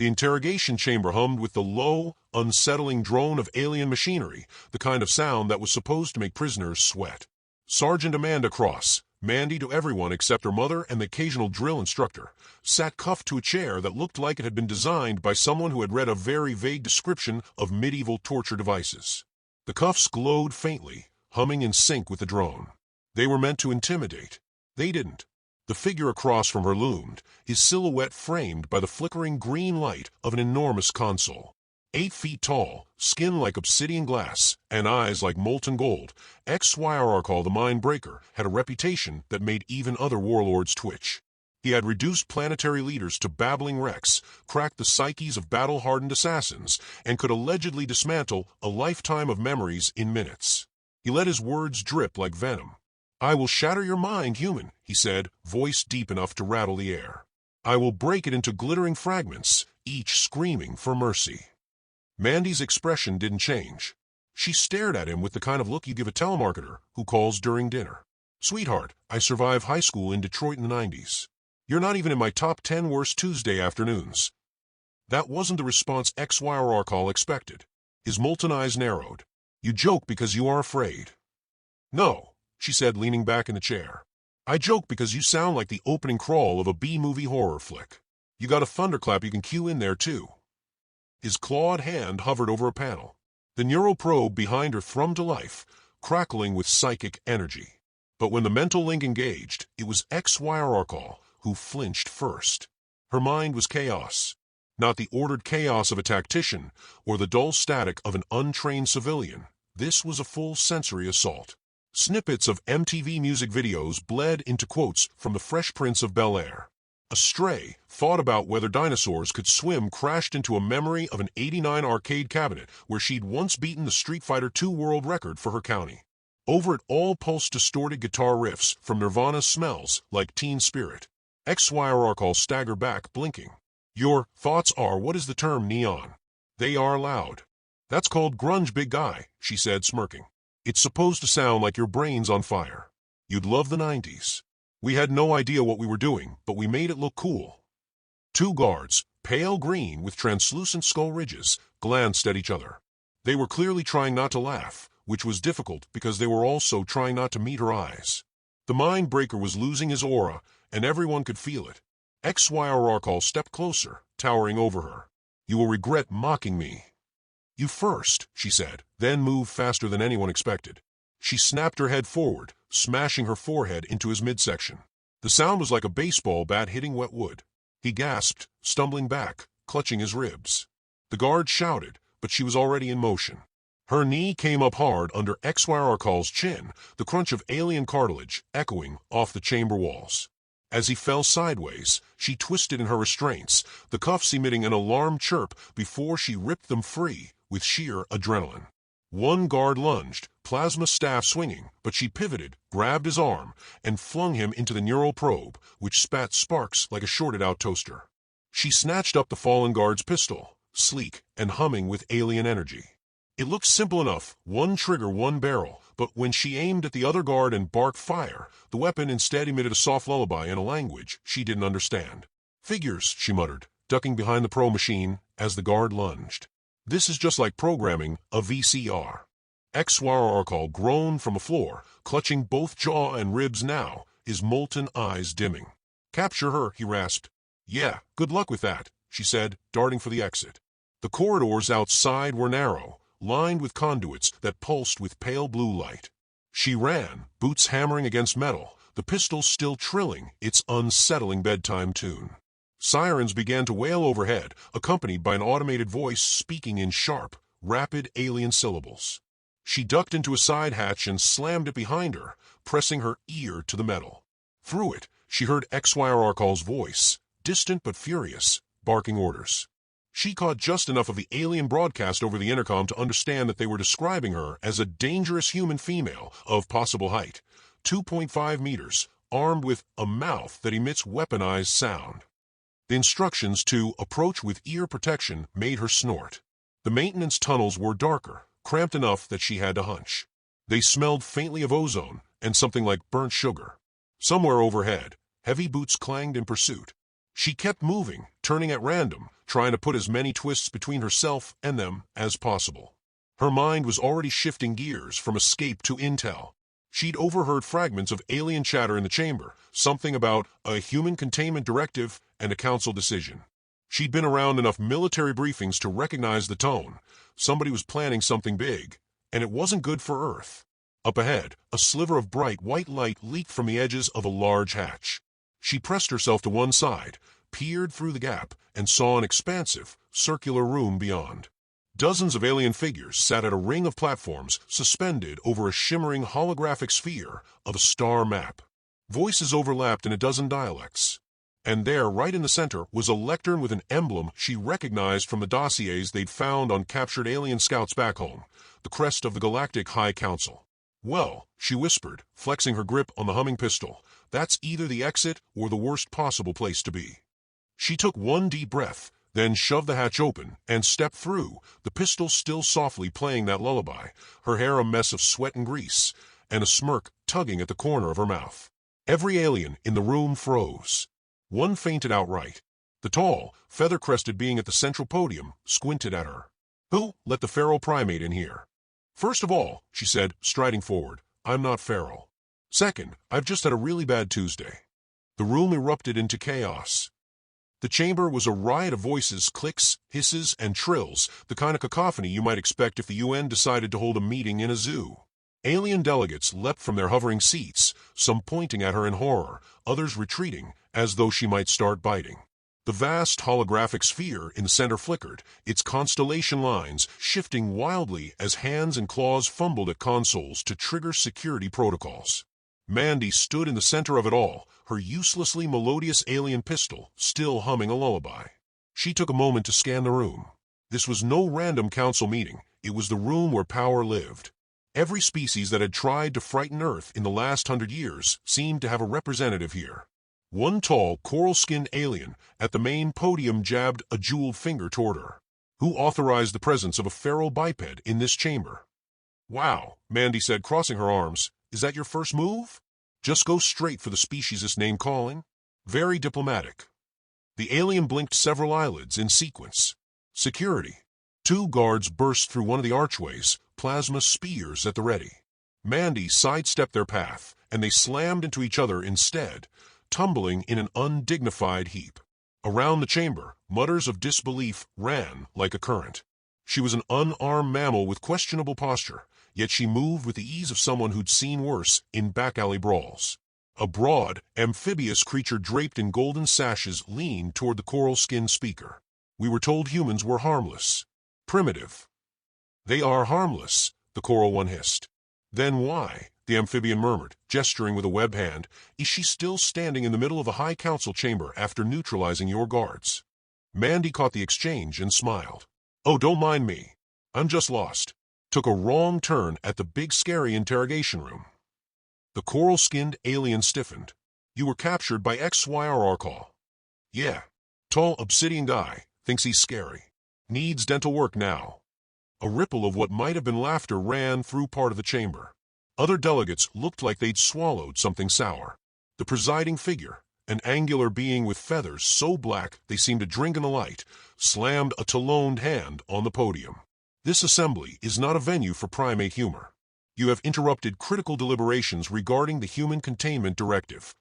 The interrogation chamber hummed with the low, unsettling drone of alien machinery, the kind of sound that was supposed to make prisoners sweat. Sergeant Amanda Cross, Mandy to everyone except her mother and the occasional drill instructor, sat cuffed to a chair that looked like it had been designed by someone who had read a very vague description of medieval torture devices. The cuffs glowed faintly, humming in sync with the drone. They were meant to intimidate. They didn't. The figure across from her loomed, his silhouette framed by the flickering green light of an enormous console. 8 feet tall, skin like obsidian glass, and eyes like molten gold, XYRRCall the Mind Breaker had a reputation that made even other warlords twitch. He had reduced planetary leaders to babbling wrecks, cracked the psyches of battle-hardened assassins, and could allegedly dismantle a lifetime of memories in minutes. He let his words drip like venom. "I will shatter your mind, human," he said, voice deep enough to rattle the air. "I will break it into glittering fragments, each screaming for mercy." Mandy's expression didn't change. She stared at him with the kind of look you give a telemarketer who calls during dinner. "Sweetheart, I survived high school in Detroit in the 90s. You're not even in my top 10 worst Tuesday afternoons." That wasn't the response XYRRCall expected. His molten eyes narrowed. "You joke because you are afraid." "No," she said, leaning back in the chair. "I joke because you sound like the opening crawl of a B-movie horror flick. You got a thunderclap you can cue in there, too." His clawed hand hovered over a panel. The neural probe behind her thrummed to life, crackling with psychic energy. But when the mental link engaged, it was XYRRCall who flinched first. Her mind was chaos. Not the ordered chaos of a tactician or the dull static of an untrained civilian. This was a full sensory assault. Snippets of MTV music videos bled into quotes from The Fresh Prince of Bel-Air. A stray thought about whether dinosaurs could swim crashed into a memory of an '89 arcade cabinet where she'd once beaten the Street Fighter II world record for her county. Over it all pulsed distorted guitar riffs from Nirvana's Smells Like Teen Spirit. XYRRCall staggered back, blinking. "Your thoughts are, what is the term, neon? They are loud." "That's called grunge, big guy," she said, smirking. "It's supposed to sound like your brain's on fire. You'd love the 90s. We had no idea what we were doing, but we made it look cool." 2 guards, pale green with translucent skull ridges, glanced at each other. They were clearly trying not to laugh, which was difficult because they were also trying not to meet her eyes. The Mind Breaker was losing his aura, and everyone could feel it. XYRRCall stepped closer, towering over her. "You will regret mocking me." "You first," she said, then moved faster than anyone expected. She snapped her head forward, smashing her forehead into his midsection. The sound was like a baseball bat hitting wet wood. He gasped, stumbling back, clutching his ribs. The guard shouted, but she was already in motion. Her knee came up hard under XYRRCall's chin, the crunch of alien cartilage echoing off the chamber walls. As he fell sideways, she twisted in her restraints, the cuffs emitting an alarm chirp before she ripped them free with sheer adrenaline. One guard lunged, plasma staff swinging, but she pivoted, grabbed his arm, and flung him into the neural probe, which spat sparks like a shorted-out toaster. She snatched up the fallen guard's pistol, sleek and humming with alien energy. It looked simple enough, 1 trigger, 1 barrel, but when she aimed at the other guard and barked fire, the weapon instead emitted a soft lullaby in a language she didn't understand. "Figures," she muttered, ducking behind the pro machine as the guard lunged. "This is just like programming a VCR." XYRRCall groaned from the floor, clutching both jaw and ribs now, his molten eyes dimming. "Capture her," he rasped. "Yeah, good luck with that," she said, darting for the exit. The corridors outside were narrow, lined with conduits that pulsed with pale blue light. She ran, boots hammering against metal, the pistol still trilling its unsettling bedtime tune. Sirens began to wail overhead, accompanied by an automated voice speaking in sharp, rapid alien syllables. She ducked into a side hatch and slammed it behind her, pressing her ear to the metal. Through it, she heard XYRRCall's voice, distant but furious, barking orders. She caught just enough of the alien broadcast over the intercom to understand that they were describing her as a dangerous human female of possible height, 2.5 meters, armed with a mouth that emits weaponized sound. The instructions to approach with ear protection made her snort. The maintenance tunnels were darker, cramped enough that she had to hunch. They smelled faintly of ozone and something like burnt sugar. Somewhere overhead, heavy boots clanged in pursuit. She kept moving, turning at random, trying to put as many twists between herself and them as possible. Her mind was already shifting gears from escape to intel. She'd overheard fragments of alien chatter in the chamber, something about a human containment directive and a council decision. She'd been around enough military briefings to recognize the tone. Somebody was planning something big, and it wasn't good for Earth. Up ahead, a sliver of bright white light leaked from the edges of a large hatch. She pressed herself to one side, peered through the gap, and saw an expansive, circular room beyond. Dozens of alien figures sat at a ring of platforms suspended over a shimmering holographic sphere of a star map. Voices overlapped in a dozen dialects. And there, right in the center, was a lectern with an emblem she recognized from the dossiers they'd found on captured alien scouts back home, the crest of the Galactic High Council. "Well," she whispered, flexing her grip on the humming pistol, "that's either the exit or the worst possible place to be." She took one deep breath, then shoved the hatch open and stepped through, the pistol still softly playing that lullaby, her hair a mess of sweat and grease, and a smirk tugging at the corner of her mouth. Every alien in the room froze. One fainted outright. The tall, feather-crested being at the central podium squinted at her. "Who let the feral primate in here?" "First of all," she said, striding forward, "I'm not feral. Second, I've just had a really bad Tuesday." The room erupted into chaos. The chamber was a riot of voices, clicks, hisses, and trills, the kind of cacophony you might expect if the UN decided to hold a meeting in a zoo. Alien delegates leapt from their hovering seats, some pointing at her in horror, others retreating, as though she might start biting. The vast holographic sphere in the center flickered, its constellation lines shifting wildly as hands and claws fumbled at consoles to trigger security protocols. Mandy stood in the center of it all, her uselessly melodious alien pistol still humming a lullaby. She took a moment to scan the room. This was no random council meeting, it was the room where power lived. Every species that had tried to frighten Earth in the last 100 years seemed to have a representative here. One tall, coral-skinned alien at the main podium jabbed a jeweled finger toward her. "Who authorized the presence of a feral biped in this chamber?" "Wow," Mandy said, crossing her arms. "Is that your first move? Just go straight for the speciesist name calling?" "Very diplomatic." The alien blinked several eyelids in sequence. "Security." Two guards burst through one of the archways, plasma spears at the ready. Mandy sidestepped their path, and they slammed into each other instead, tumbling in an undignified heap. Around the chamber, mutters of disbelief ran like a current. She was an unarmed mammal with questionable posture, yet she moved with the ease of someone who'd seen worse in back-alley brawls. A broad, amphibious creature draped in golden sashes leaned toward the coral-skinned speaker. "We were told humans were harmless. Primitive." "They are harmless," the coral one hissed. "Then why?" the amphibian murmured, gesturing with a webbed hand. "Is she still standing in the middle of the High Council chamber after neutralizing your guards?" Mandy caught the exchange and smiled. "Oh, don't mind me. I'm just lost. Took a wrong turn at the big scary interrogation room." The coral-skinned alien stiffened. "You were captured by XYRR call." "Yeah. Tall obsidian guy. Thinks he's scary. Needs dental work now." A ripple of what might have been laughter ran through part of the chamber. Other delegates looked like they'd swallowed something sour. The presiding figure, an angular being with feathers so black they seemed to drink in the light, slammed a taloned hand on the podium. "This assembly is not a venue for primate humor. You have interrupted critical deliberations regarding the Human Containment Directive."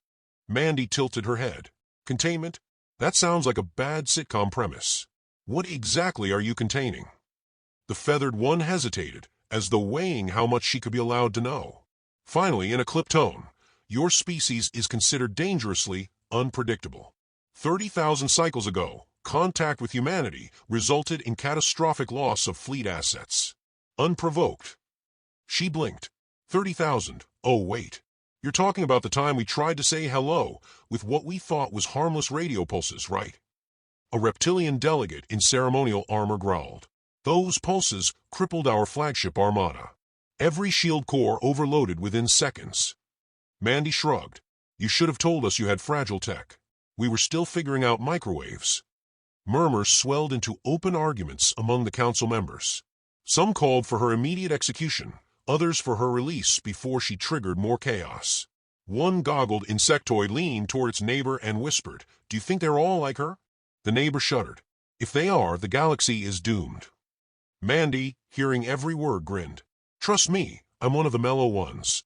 Mandy tilted her head. "Containment? That sounds like a bad sitcom premise. What exactly are you containing?" The feathered one hesitated, as though weighing how much she could be allowed to know. Finally, in a clipped tone, "Your species is considered dangerously unpredictable. 30,000 cycles ago, contact with humanity resulted in catastrophic loss of fleet assets. Unprovoked." She blinked. 30,000. Oh, wait. You're talking about the time we tried to say hello with what we thought was harmless radio pulses, right? A reptilian delegate in ceremonial armor growled. "Those pulses crippled our flagship armada. Every shield core overloaded within seconds." Mandy shrugged. "You should have told us you had fragile tech. We were still figuring out microwaves." Murmurs swelled into open arguments among the council members. Some called for her immediate execution, others for her release before she triggered more chaos. One goggled insectoid leaned toward its neighbor and whispered, "Do you think they're all like her?" The neighbor shuddered. "If they are, the galaxy is doomed." Mandy, hearing every word, grinned. "Trust me, I'm one of the mellow ones."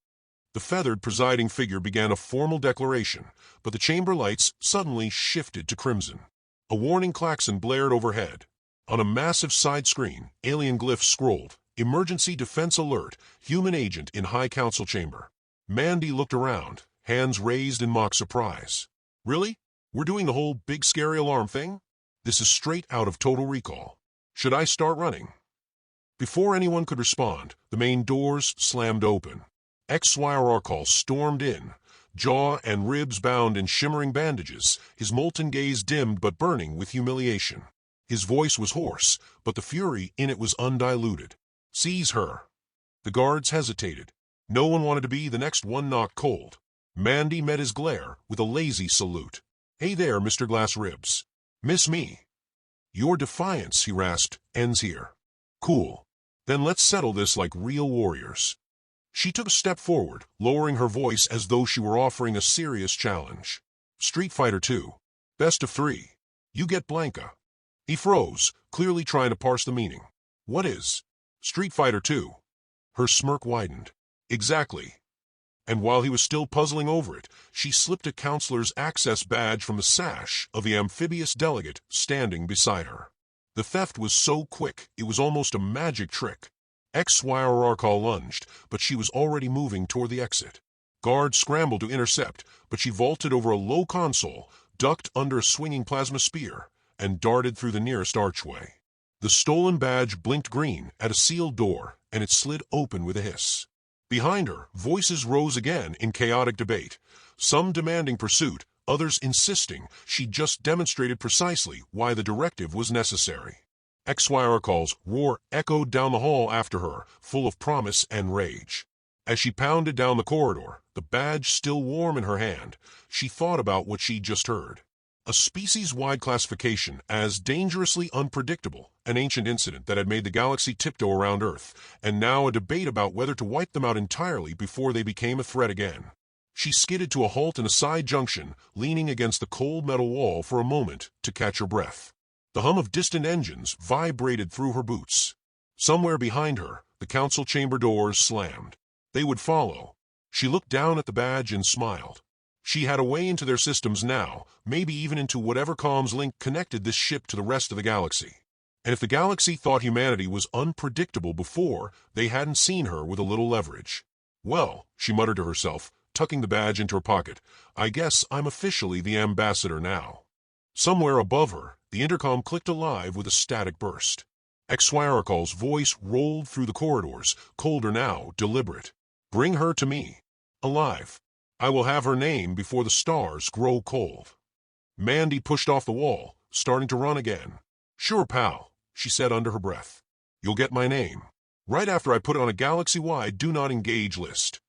The feathered presiding figure began a formal declaration, but the chamber lights suddenly shifted to crimson. A warning klaxon blared overhead. On a massive side screen, alien glyphs scrolled, "Emergency Defense Alert, Human Agent in High Council Chamber." Mandy looked around, hands raised in mock surprise. "Really? We're doing the whole big scary alarm thing? This is straight out of Total Recall. Should I start running?" Before anyone could respond, the main doors slammed open. Ex-Swiararkal stormed in, jaw and ribs bound in shimmering bandages, his molten gaze dimmed but burning with humiliation. His voice was hoarse, but the fury in it was undiluted. "Seize her." The guards hesitated. No one wanted to be the next one knocked cold. Mandy met his glare with a lazy salute. "Hey there, Mr. Glass Ribs. Miss me?" "Your defiance," he rasped, "ends here." "Cool. Then let's settle this like real warriors." She took a step forward, lowering her voice as though she were offering a serious challenge. "Street Fighter 2. Best of 3. You get Blanca." He froze, clearly trying to parse the meaning. "What is Street Fighter 2? Her smirk widened. "Exactly." And while he was still puzzling over it, she slipped a counselor's access badge from the sash of the amphibious delegate standing beside her. The theft was so quick, it was almost a magic trick. Ex-Swiararkal lunged, but she was already moving toward the exit. Guards scrambled to intercept, but she vaulted over a low console, ducked under a swinging plasma spear, and darted through the nearest archway. The stolen badge blinked green at a sealed door, and it slid open with a hiss. Behind her, voices rose again in chaotic debate, some demanding pursuit, others insisting she'd just demonstrated precisely why the directive was necessary. Ex-Swiararkal's roar echoed down the hall after her, full of promise and rage. As she pounded down the corridor, the badge still warm in her hand, she thought about what she'd just heard. A species-wide classification as dangerously unpredictable, an ancient incident that had made the galaxy tiptoe around Earth, and now a debate about whether to wipe them out entirely before they became a threat again. She skidded to a halt in a side junction, leaning against the cold metal wall for a moment to catch her breath. The hum of distant engines vibrated through her boots. Somewhere behind her, the council chamber doors slammed. They would follow. She looked down at the badge and smiled. She had a way into their systems now, maybe even into whatever comms link connected this ship to the rest of the galaxy. And if the galaxy thought humanity was unpredictable before, they hadn't seen her with a little leverage. "Well," she muttered to herself, tucking the badge into her pocket, "I guess I'm officially the ambassador now." Somewhere above her, the intercom clicked alive with a static burst. Ex-Swiararkal's voice rolled through the corridors, colder now, deliberate. "Bring her to me. Alive. I will have her name before the stars grow cold." Mandy pushed off the wall, starting to run again. "Sure, pal," she said under her breath. "You'll get my name right after I put it on a galaxy-wide do not engage list."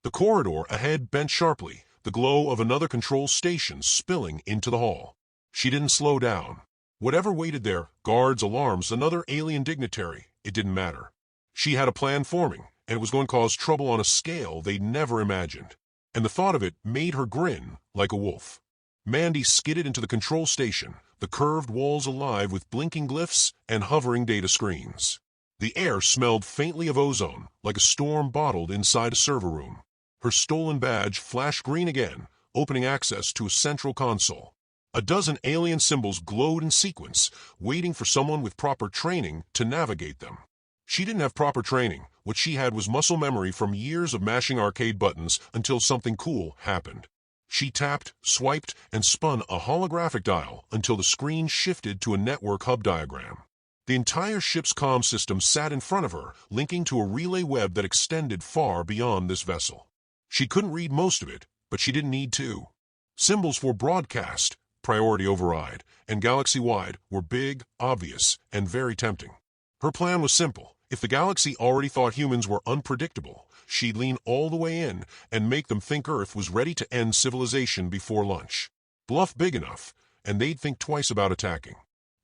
The corridor ahead bent sharply, the glow of another control station spilling into the hall. She didn't slow down. Whatever waited there, guards, alarms, another alien dignitary, it didn't matter. She had a plan forming, and it was going to cause trouble on a scale they'd never imagined. And the thought of it made her grin like a wolf. Mandy skidded into the control station, the curved walls alive with blinking glyphs and hovering data screens. The air smelled faintly of ozone, like a storm bottled inside a server room. Her stolen badge flashed green again, opening access to a central console. A dozen alien symbols glowed in sequence, waiting for someone with proper training to navigate them. She didn't have proper training. What she had was muscle memory from years of mashing arcade buttons until something cool happened. She tapped, swiped, and spun a holographic dial until the screen shifted to a network hub diagram. The entire ship's comm system sat in front of her, linking to a relay web that extended far beyond this vessel. She couldn't read most of it, but she didn't need to. Symbols for broadcast, priority override, and galaxy-wide were big, obvious, and very tempting. Her plan was simple. If the galaxy already thought humans were unpredictable, she'd lean all the way in and make them think Earth was ready to end civilization before lunch. Bluff big enough, and they'd think twice about attacking.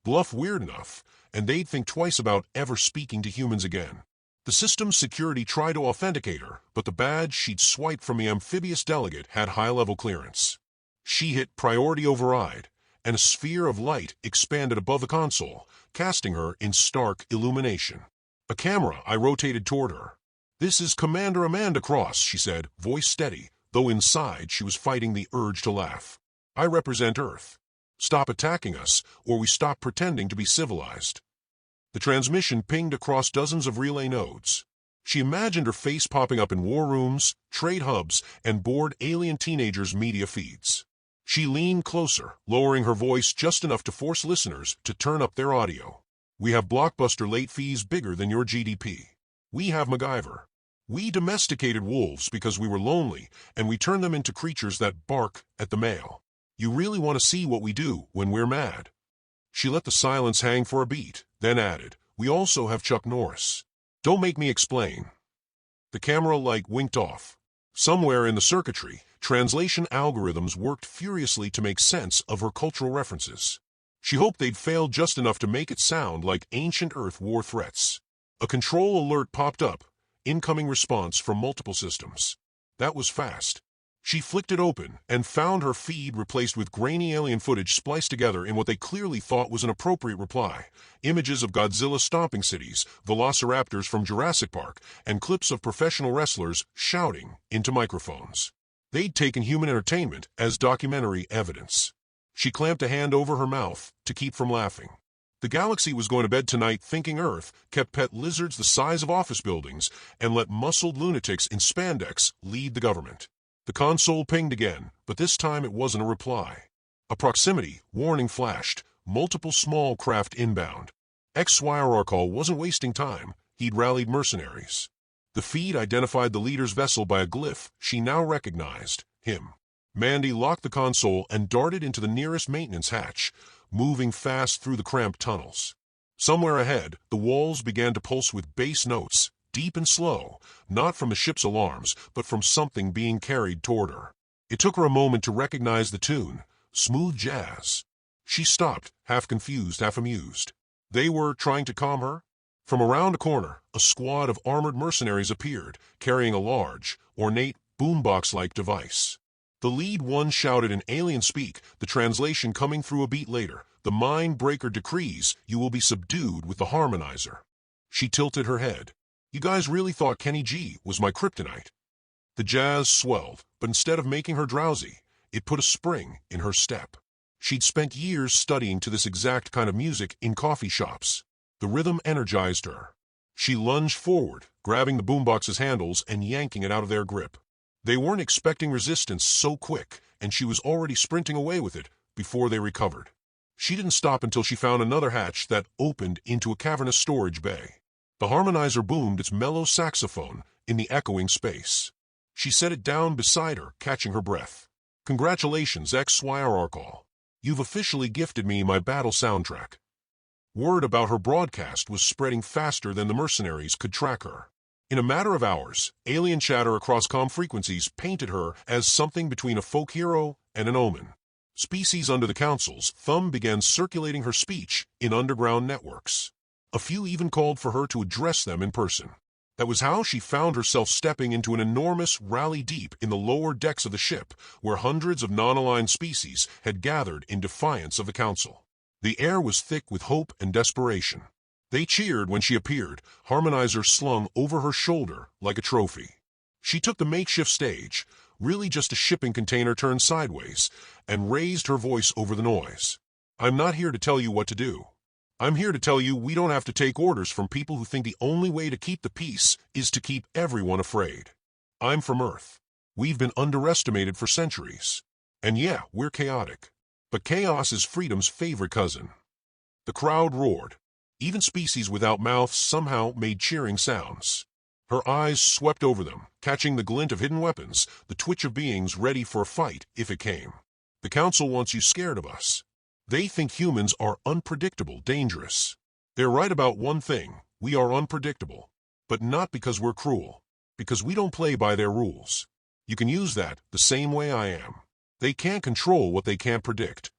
Bluff weird enough, and they'd think twice about ever speaking to humans again. The system's security tried to authenticate her, but the badge she'd swiped from the amphibious delegate had high-level clearance. She hit priority override, and a sphere of light expanded above the console, casting her in stark illumination. A camera I rotated toward her. "This is Commander Amanda Cross," she said, voice steady, though inside she was fighting the urge to laugh. "I represent Earth. Stop attacking us, or we stop pretending to be civilized." The transmission pinged across dozens of relay nodes. She imagined her face popping up in war rooms, trade hubs, and bored alien teenagers' media feeds. She leaned closer, lowering her voice just enough to force listeners to turn up their audio. "We have blockbuster late fees bigger than your GDP. We have MacGyver. We domesticated wolves because we were lonely, and we turned them into creatures that bark at the mail. You really want to see what we do when we're mad?" She let the silence hang for a beat, then added, "We also have Chuck Norris. Don't make me explain." The camera light winked off. Somewhere in the circuitry, translation algorithms worked furiously to make sense of her cultural references. She hoped they'd failed just enough to make it sound like ancient Earth war threats. A control alert popped up, incoming response from multiple systems. That was fast. She flicked it open and found her feed replaced with grainy alien footage spliced together in what they clearly thought was an appropriate reply. Images of Godzilla stomping cities, velociraptors from Jurassic Park, and clips of professional wrestlers shouting into microphones. They'd taken human entertainment as documentary evidence. She clamped a hand over her mouth to keep from laughing. The galaxy was going to bed tonight thinking Earth kept pet lizards the size of office buildings and let muscled lunatics in spandex lead the government. The console pinged again, but this time it wasn't a reply. A proximity warning flashed, multiple small craft inbound. XYRR call wasn't wasting time, he'd rallied mercenaries. The feed identified the leader's vessel by a glyph she now recognized, him. Mandy locked the console and darted into the nearest maintenance hatch, moving fast through the cramped tunnels. Somewhere ahead, the walls began to pulse with bass notes, deep and slow, not from the ship's alarms, but from something being carried toward her. It took her a moment to recognize the tune, smooth jazz. She stopped, half confused, half amused. They were trying to calm her? From around a corner, a squad of armored mercenaries appeared, carrying a large, ornate, boombox-like device. The lead one shouted in alien speak, the translation coming through a beat later. "The Mind Breaker decrees you will be subdued with the harmonizer." She tilted her head. "You guys really thought Kenny G was my kryptonite?" The jazz swelled, but instead of making her drowsy, it put a spring in her step. She'd spent years studying to this exact kind of music in coffee shops. The rhythm energized her. She lunged forward, grabbing the boombox's handles and yanking it out of their grip. They weren't expecting resistance so quick, and she was already sprinting away with it before they recovered. She didn't stop until she found another hatch that opened into a cavernous storage bay. The harmonizer boomed its mellow saxophone in the echoing space. She set it down beside her, catching her breath. "Congratulations, XYRR call. You've officially gifted me my battle soundtrack." Word about her broadcast was spreading faster than the mercenaries could track her. In a matter of hours, alien chatter across comm frequencies painted her as something between a folk hero and an omen. Species under the Council's thumb began circulating her speech in underground networks. A few even called for her to address them in person. That was how she found herself stepping into an enormous rally deep in the lower decks of the ship, where hundreds of non-aligned species had gathered in defiance of the Council. The air was thick with hope and desperation. They cheered when she appeared, harmonizer slung over her shoulder like a trophy. She took the makeshift stage, really just a shipping container turned sideways, and raised her voice over the noise. "I'm not here to tell you what to do. I'm here to tell you we don't have to take orders from people who think the only way to keep the peace is to keep everyone afraid. I'm from Earth. We've been underestimated for centuries. And yeah, we're chaotic. But chaos is freedom's favorite cousin." The crowd roared. Even species without mouths somehow made cheering sounds. Her eyes swept over them, catching the glint of hidden weapons, the twitch of beings ready for a fight if it came. "The Council wants you scared of us. They think humans are unpredictable, dangerous. They're right about one thing, we are unpredictable. But not because we're cruel. Because we don't play by their rules. You can use that the same way I am. They can't control what they can't predict."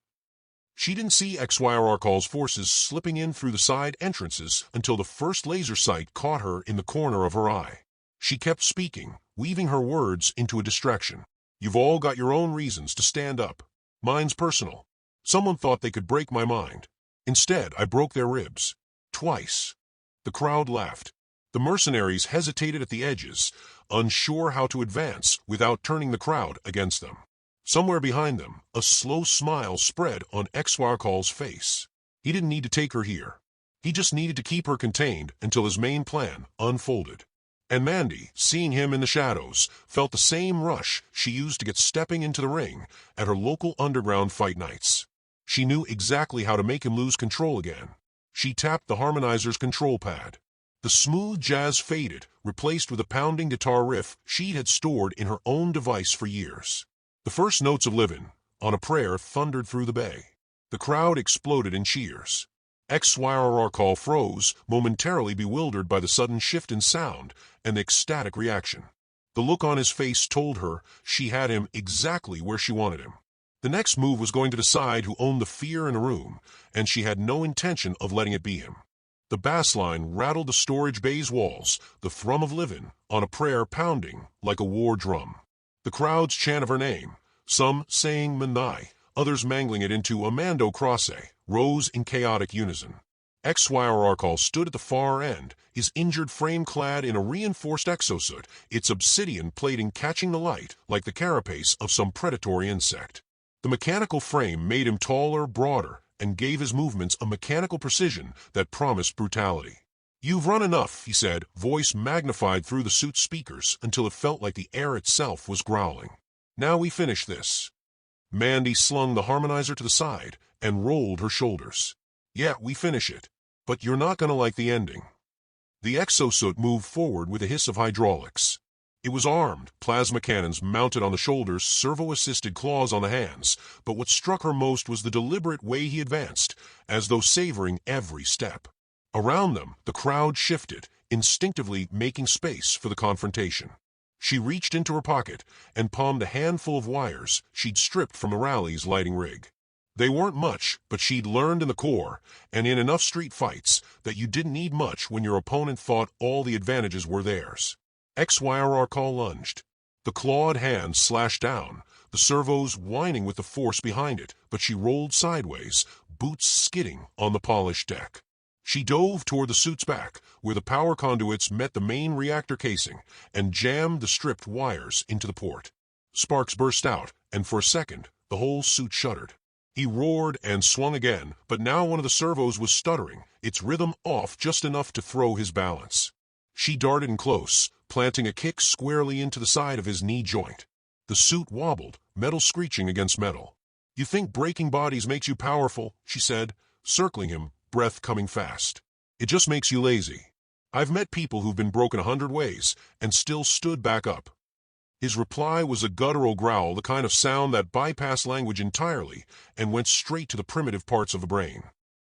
She didn't see XYRR's forces slipping in through the side entrances until the first laser sight caught her in the corner of her eye. She kept speaking, weaving her words into a distraction. You've all got your own reasons to stand up. Mine's personal. Someone thought they could break my mind. Instead, I broke their ribs. Twice. The crowd laughed. The mercenaries hesitated at the edges, unsure how to advance without turning the crowd against them. Somewhere behind them, a slow smile spread on XYRR's face. He didn't need to take her here. He just needed to keep her contained until his main plan unfolded. And Mandy, seeing him in the shadows, felt the same rush she used to get stepping into the ring at her local underground fight nights. She knew exactly how to make him lose control again. She tapped the harmonizer's control pad. The smooth jazz faded, replaced with a pounding guitar riff she had stored in her own device for years. The first notes of Livin' on a Prayer thundered through the bay. The crowd exploded in cheers. XYRR froze, momentarily bewildered by the sudden shift in sound and the ecstatic reaction. The look on his face told her she had him exactly where she wanted him. The next move was going to decide who owned the fear in a room, and she had no intention of letting it be him. The bass line rattled the storage bay's walls, the thrum of Livin' on a Prayer pounding like a war drum. The crowd's chant of her name, some saying Manai, others mangling it into Amando Crosse, rose in chaotic unison. XYRR stood at the far end, his injured frame clad in a reinforced exosuit, its obsidian plating catching the light like the carapace of some predatory insect. The mechanical frame made him taller, broader, and gave his movements a mechanical precision that promised brutality. You've run enough, he said, voice magnified through the suit's speakers until it felt like the air itself was growling. Now we finish this. Mandy slung the harmonizer to the side and rolled her shoulders. Yeah, we finish it. But you're not gonna like the ending. The exosuit moved forward with a hiss of hydraulics. It was armed, plasma cannons mounted on the shoulders, servo-assisted claws on the hands, but what struck her most was the deliberate way he advanced, as though savoring every step. Around them, the crowd shifted, instinctively making space for the confrontation. She reached into her pocket and palmed a handful of wires she'd stripped from Rally's lighting rig. They weren't much, but she'd learned in the Corps, and in enough street fights, that you didn't need much when your opponent thought all the advantages were theirs. XYRR lunged. The clawed hand slashed down, the servos whining with the force behind it, but she rolled sideways, boots skidding on the polished deck. She dove toward the suit's back, where the power conduits met the main reactor casing, and jammed the stripped wires into the port. Sparks burst out, and for a second, the whole suit shuddered. He roared and swung again, but now one of the servos was stuttering, its rhythm off just enough to throw his balance. She darted in close, planting a kick squarely into the side of his knee joint. The suit wobbled, metal screeching against metal. You think breaking bodies makes you powerful, she said, circling him, breath coming fast. It just makes you lazy. I've met people who've been broken 100 ways and still stood back up. His reply was a guttural growl, the kind of sound that bypassed language entirely and went straight to the primitive parts of the brain.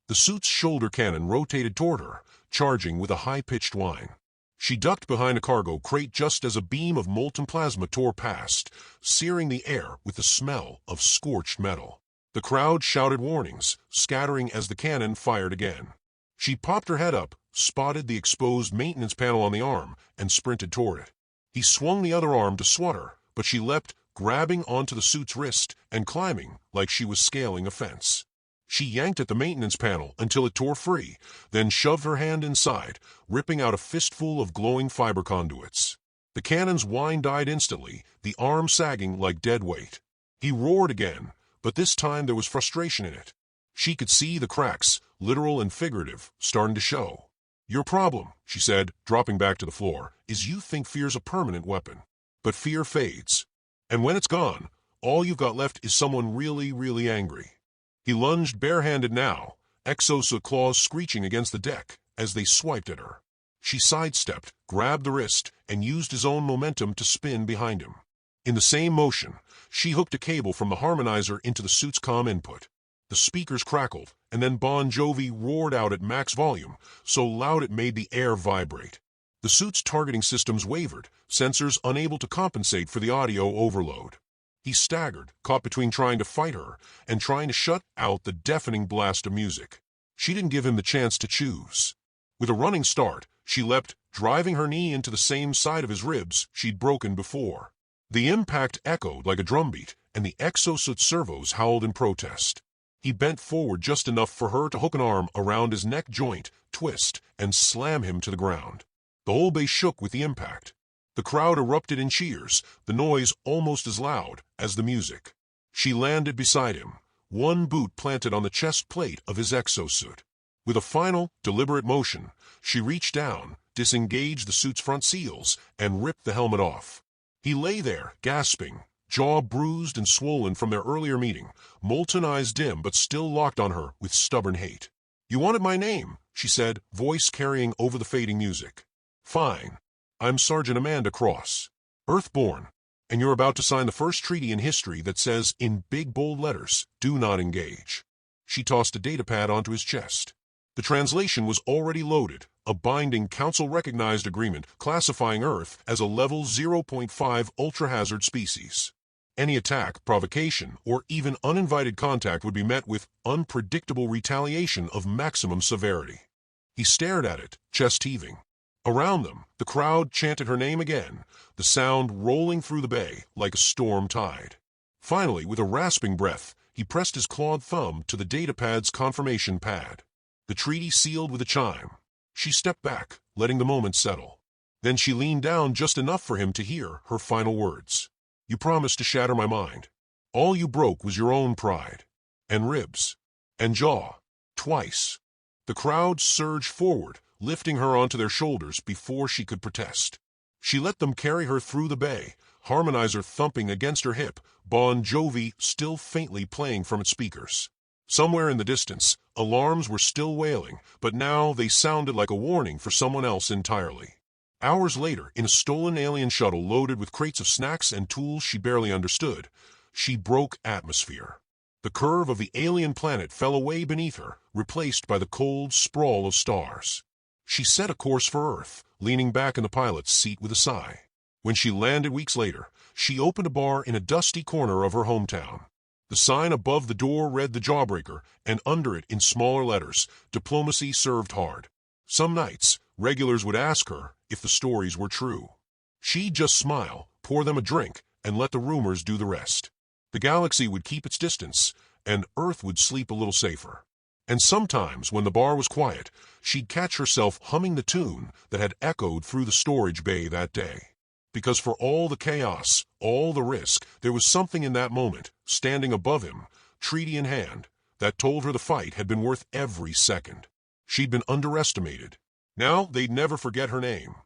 The suit's shoulder cannon rotated toward her, charging with a high-pitched whine. She ducked behind a cargo crate just as a beam of molten plasma tore past, searing the air with the smell of scorched metal. The crowd shouted warnings, scattering as the cannon fired again. She popped her head up, spotted the exposed maintenance panel on the arm, and sprinted toward it. He swung the other arm to swat her, but she leapt, grabbing onto the suit's wrist and climbing like she was scaling a fence. She yanked at the maintenance panel until it tore free, then shoved her hand inside, ripping out a fistful of glowing fiber conduits. The cannon's whine died instantly, the arm sagging like dead weight. He roared again, but this time there was frustration in it. She could see the cracks, literal and figurative, starting to show. Your problem, she said, dropping back to the floor, is you think fear's a permanent weapon. But fear fades. And when it's gone, all you've got left is someone really, really angry. He lunged barehanded now, exosuit claws screeching against the deck as they swiped at her. She sidestepped, grabbed the wrist, and used his own momentum to spin behind him. In the same motion, she hooked a cable from the harmonizer into the suit's comm input. The speakers crackled, and then Bon Jovi roared out at max volume, so loud it made the air vibrate. The suit's targeting systems wavered, sensors unable to compensate for the audio overload. He staggered, caught between trying to fight her and trying to shut out the deafening blast of music. She didn't give him the chance to choose. With a running start, she leapt, driving her knee into the same side of his ribs she'd broken before. The impact echoed like a drumbeat, and the exosuit servos howled in protest. He bent forward just enough for her to hook an arm around his neck joint, twist, and slam him to the ground. The whole base shook with the impact. The crowd erupted in cheers, the noise almost as loud as the music. She landed beside him, one boot planted on the chest plate of his exosuit. With a final, deliberate motion, she reached down, disengaged the suit's front seals, and ripped the helmet off. He lay there, gasping, jaw bruised and swollen from their earlier meeting, molten eyes dim but still locked on her with stubborn hate. "You wanted my name," she said, voice carrying over the fading music. "Fine. I'm Sergeant Amanda Cross, Earthborn, and you're about to sign the first treaty in history that says, in big bold letters, do not engage." She tossed a datapad onto his chest. The translation was already loaded, a binding council-recognized agreement classifying Earth as a level 0.5 ultra-hazard species. Any attack, provocation, or even uninvited contact would be met with unpredictable retaliation of maximum severity. He stared at it, chest heaving. Around them, the crowd chanted her name again, the sound rolling through the bay like a storm tide. Finally, with a rasping breath, he pressed his clawed thumb to the datapad's confirmation pad. The treaty sealed with a chime. She stepped back, letting the moment settle. Then she leaned down just enough for him to hear her final words. "You promised to shatter my mind. All you broke was your own pride. And ribs. And jaw. Twice." The crowd surged forward, lifting her onto their shoulders before she could protest. She let them carry her through the bay, harmonizer thumping against her hip, Bon Jovi still faintly playing from its speakers. Somewhere in the distance, alarms were still wailing, but now they sounded like a warning for someone else entirely. Hours later, in a stolen alien shuttle loaded with crates of snacks and tools she barely understood, she broke atmosphere. The curve of the alien planet fell away beneath her, replaced by the cold sprawl of stars. She set a course for Earth, leaning back in the pilot's seat with a sigh. When she landed weeks later, she opened a bar in a dusty corner of her hometown. The sign above the door read The Jawbreaker, and under it in smaller letters, "Diplomacy served hard." Some nights, regulars would ask her if the stories were true. She'd just smile, pour them a drink, and let the rumors do the rest. The galaxy would keep its distance, and Earth would sleep a little safer. And sometimes, when the bar was quiet, she'd catch herself humming the tune that had echoed through the storage bay that day. Because for all the chaos, all the risk, there was something in that moment, standing above him, treaty in hand, that told her the fight had been worth every second. She'd been underestimated. Now they'd never forget her name.